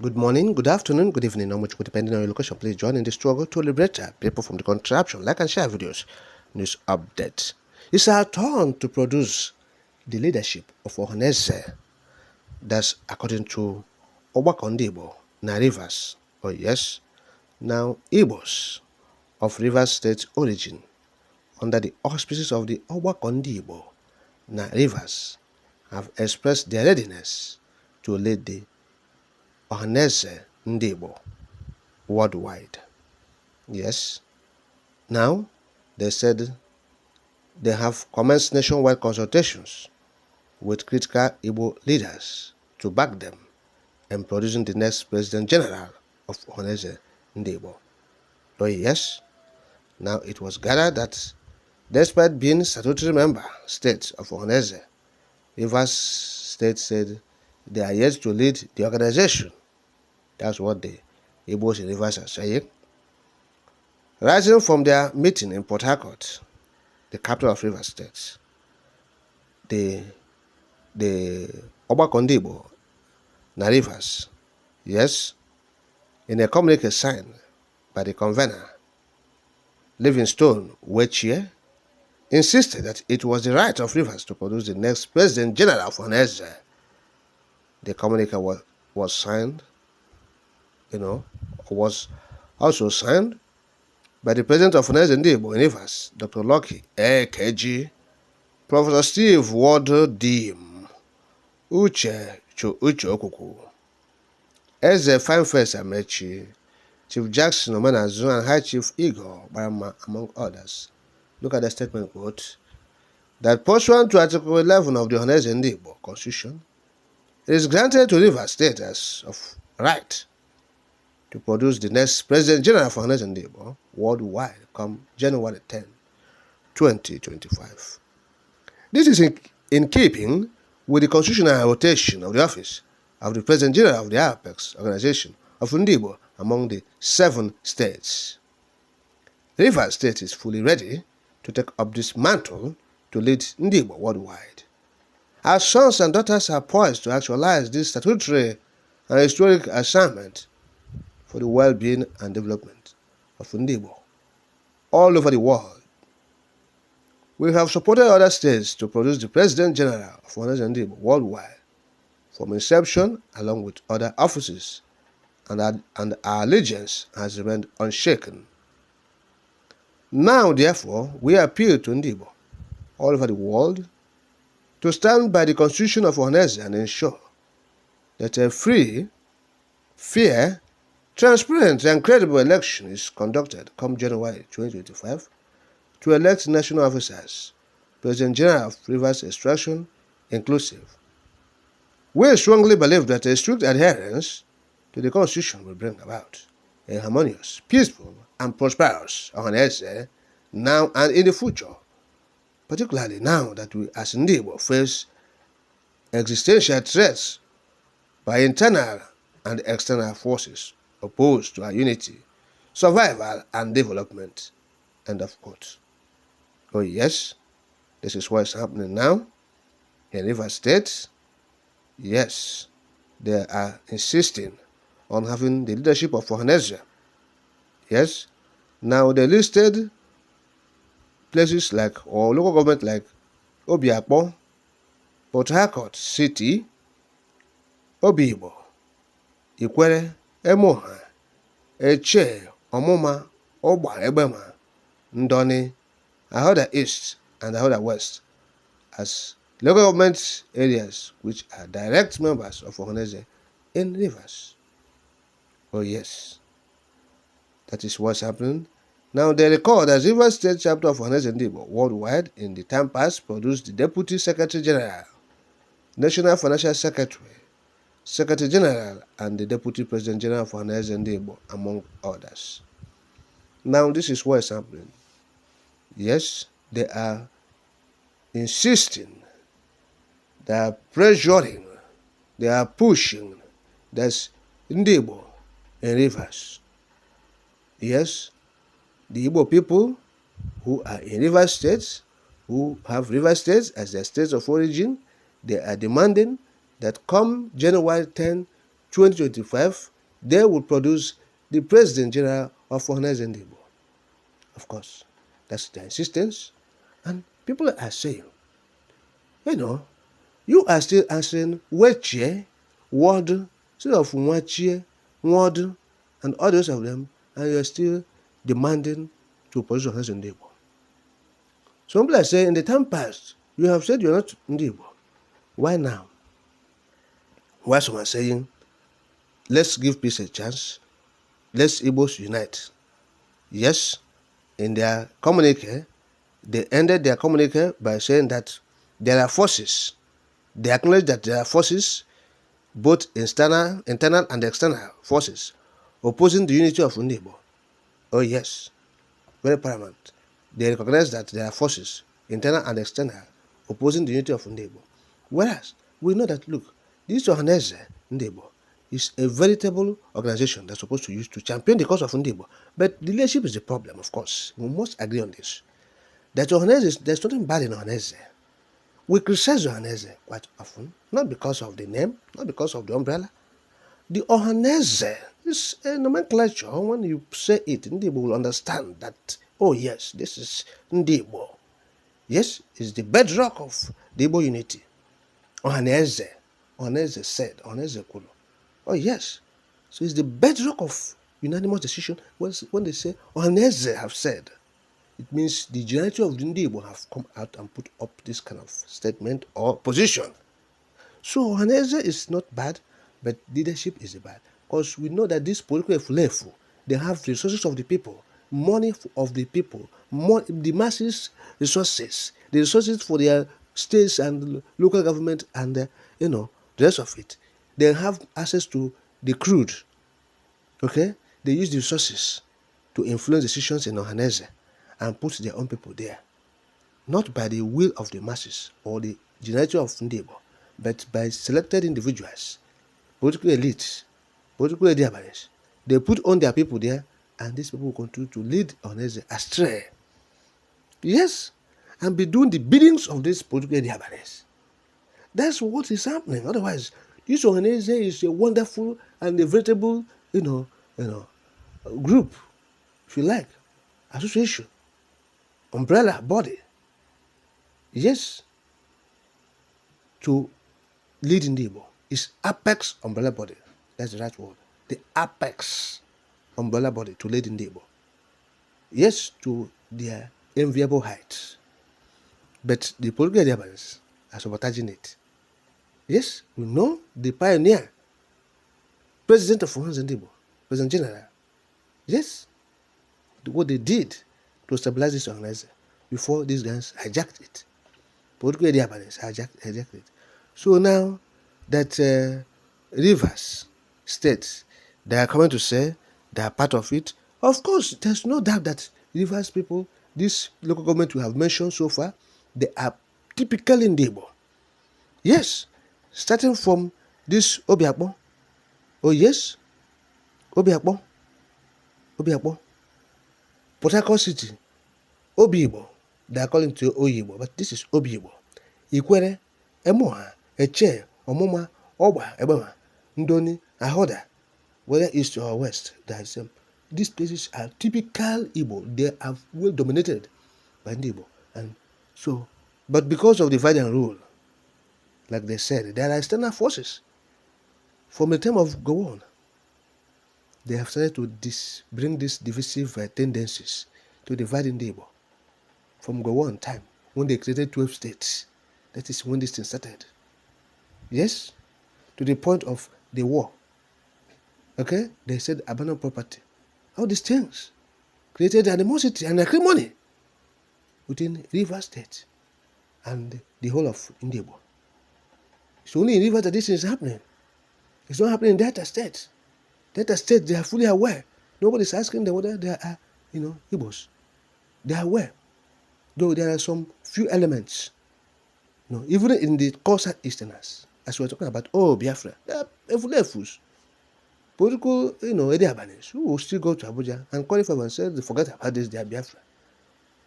Good morning, good afternoon, good evening, or much depending on your location. Please join in the struggle to liberate people from the contraption. Like and share videos, news updates. It's our turn to produce the leadership of Ohanese. That's according to Ndigbo, na Rivers. Oh yes, now Igbos of Rivers State origin, under the auspices of the Ndigbo, na Rivers, have expressed their readiness to lead the Ohanese Ndigbo worldwide. Yes. Now, they said they have commenced nationwide consultations with critical Igbo leaders to back them in producing the next President General of Ohanese Ndigbo. Oh yes, now it was gathered that despite being statutory member state of Ohanese, Rivers State said they are yet to lead the organization. That's what the Igbos in Rivers are saying. Rising from their meeting in Port Harcourt, the capital of Rivers State, the Ndigbo, na Rivers, yes, in a communique signed by the convener, Livingstone Wechie, insisted that it was the right of Rivers to produce the next President General of Ohanese. The communique was signed, was also signed by the President of Ohanese Ndigbo in Rivers, Dr. Lucky AKG, Professor Steve Ward Dim, Uche Okuku, Eze Fineface Amechi, Chief Jackson Omenazu, and High Chief Igor Barama, among others. Look at the statement quote, that pursuant to Article 11 of the Ohanese Ndigbo Constitution, it is granted to Rivers State as of right to produce the next President General of Ohanese Ndigbo worldwide come January 10, 2025. This is in keeping with the constitutional rotation of the office of the President General of the Apex Organization of Ndigbo among the 7 states. Rivers State is fully ready to take up this mantle to lead Ndigbo worldwide. Our sons and daughters are poised to actualize this statutory and historic assignment for the well-being and development of Ndigbo all over the world. We have supported other states to produce the President General of Ohanese Ndigbo worldwide from inception, along with other offices, and our allegiance has remained unshaken. Now, therefore, we appeal to Ndigbo all over the world to stand by the Constitution of Ohanese and ensure that a free, fair, transparent, and credible election is conducted come January 2025 to elect national officers, President General of Rivers Extraction inclusive. We strongly believe that a strict adherence to the Constitution will bring about a harmonious, peaceful, and prosperous Ohanese now and in the future, particularly now that we as Ndigbo face existential threats by internal and external forces opposed to our unity, survival, and development. End of quote. Oh yes, this is what is happening now in Rivers State. Yes, they are insisting on having the leadership of Ohanese. Yes, now they listed places like, or local government like Obiakpo, Port Harcourt City, Obigbo, Ikwere, Emoha, Eche, Omuma, Ogba, Egbema, Ndoni, Ahoda East, and Ahoda West as local government areas which are direct members of Ohanese in Rivers. Oh yes, that is what's happening. Now they record that Rivers State chapter of Ohanese Ndigbo worldwide in the time past produced the Deputy Secretary General, National Financial Secretary, Secretary General, and the Deputy President General of Ohanese Ndigbo, among others. Now this is what is happening. Yes, they are insisting, they are pressuring, they are pushing. That's Ndigbo in Rivers. Yes, the Igbo people who are in Rivers States, who have Rivers States as their states of origin, they are demanding that come January 10, 2025, they will produce the President General of Ndigbo. Of course, that's their insistence. And people are saying, you are still answering Wechie, Ward, instead of Nwachie, Ward, and others of them, and you are still demanding to produce Ndigbo. Some people are saying, in the time past, you have said you're not Ndigbo. Why now? Why some are saying, let's give peace a chance, let's Igbos unite. Yes, in their communique, they ended their communique by saying that there are forces. They acknowledge that there are forces, both internal and external forces, opposing the unity of Ndigbo. Oh yes, very paramount. They recognize that there are forces, internal and external, opposing the unity of Ndigbo. Whereas, we know that, look, this Ohaneze Ndigbo is a veritable organization that's supposed to use to champion the cause of Ndigbo. But the leadership is the problem, of course. We must agree on this. That Ohaneze, there's nothing bad in Ohaneze. We criticize Ohaneze quite often, not because of the name, not because of the umbrella. The Ohaneze is a nomenclature. When you say it, Ndigbo will understand that, oh yes, this is Ndigbo. Yes, it's the bedrock of the Igbo unity. Ohaneze said, Ohaneze Kulu. Oh yes, so it's the bedrock of unanimous decision. When they say Ohaneze have said, it means the generality of the Ndigbo have come out and put up this kind of statement or position. So Ohaneze is not bad, but leadership is bad. Because we know that this political Efulefu, they have the resources of the people, money of the people, the masses resources, the resources for their states and local government and the rest of it. They have access to the crude. Okay? They use the resources to influence decisions in Ohaneze and put their own people there. Not by the will of the masses or the generality of Ndigbo, but by selected individuals, political elites, political Ediabanes. They put on their people there, and these people will continue to lead Ohaneze astray. Yes, and be doing the biddings of these political Ediabanes. That's what is happening. Otherwise, this Ohaneze is a wonderful and a veritable, group, if you like, association, umbrella body. Yes, to lead Ndigbo is apex umbrella body. That's the right word. The apex umbrella body to lead Ndigbo. Yes, to their enviable heights. But the political Ediabans are sabotaging it. Yes, we know the pioneer, president of Ndigbo, President General. Yes, what they did to stabilize this organization before these guys hijacked it. Political Ediabans hijacked it. So now that Rivers State, they are coming to say they are part of it. Of course, there's no doubt that Rivers people, this local government we have mentioned so far, they are typically Ndigbo. Yes, starting from this Obiakpo. Oh yes, Obiakpo. Port Harcourt City, Obiigbo. They are calling to Oyibo, but this is Obiigbo. Ikwere, Emoha, Eche, Omuma, Oba, Ebema, Ndoni, Ahoda, whether east or west, these places are typical Igbo. They are well dominated by Ndigbo. And so, but because of divide and rule, like they said, there are external forces. From the time of Gowon, they have started to bring these divisive tendencies to divide Ndigbo. From Gowon time, when they created 12 states, that is when this thing started. Yes, to the point of the war. Okay, they said abandoned property. All these things created animosity and acrimony within River State and the whole of Ndigbo. It's only in River that this is happening. It's not happening in Delta State. Delta State, they are fully aware. Nobody's asking them whether they are, Igbos. They are aware. Though there are some few elements, even in the coastal easterners, as we are talking about, Biafra, they are Efulefus. Political, Ediabanes, who will still go to Abuja and qualify themselves, they forget about this, they are Biafra.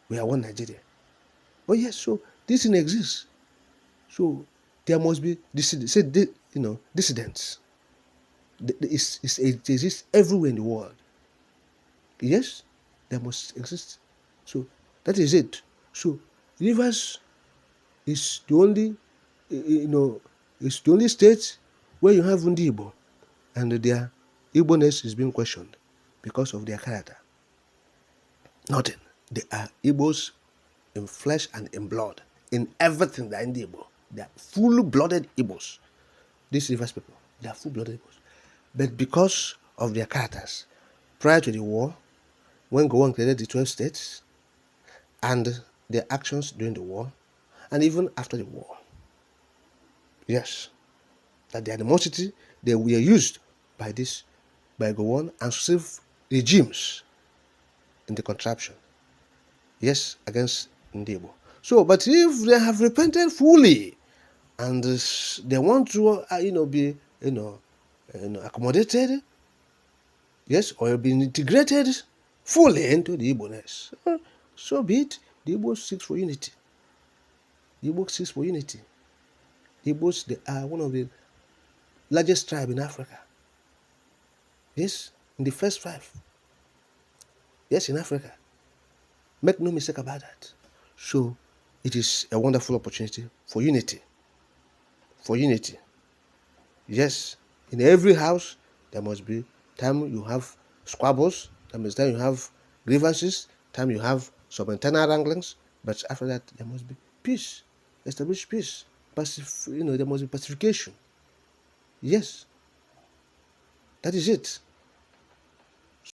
We are one Nigeria. Oh yes, so this thing exists. So there must be dissidents. It exists everywhere in the world. Yes, they must exist. So that is it. So Rivers is the only, is the only state where you have Ndigbo, and their Igbo-ness is being questioned because of their character. Nothing. They are Igbos in flesh and in blood. In everything, they are Ndigbo. They are full-blooded Igbos. These Rivers people, they are full-blooded Igbos. But because of their characters, prior to the war, when Gowon created the 12 states, and their actions during the war, and even after the war, yes, that the animosity, they were used by Gowon and successive regimes in the contraption, yes, against Ndigbo. So, but if they have repented fully and they want to, be, accommodated, yes, or be integrated fully into the Igbo-ness, so be it. The Igbo seeks for unity. The Igbo seeks for unity. The Igbos, they are one of the largest tribe in Africa. Yes, in the first 5. Yes, in Africa. Make no mistake about that. So it is a wonderful opportunity for unity. For unity. Yes, in every house there must be time you have squabbles, there must time you have grievances, time you have some internal wranglings, but after that there must be peace, establish peace. There must be pacification. Yes, that is it.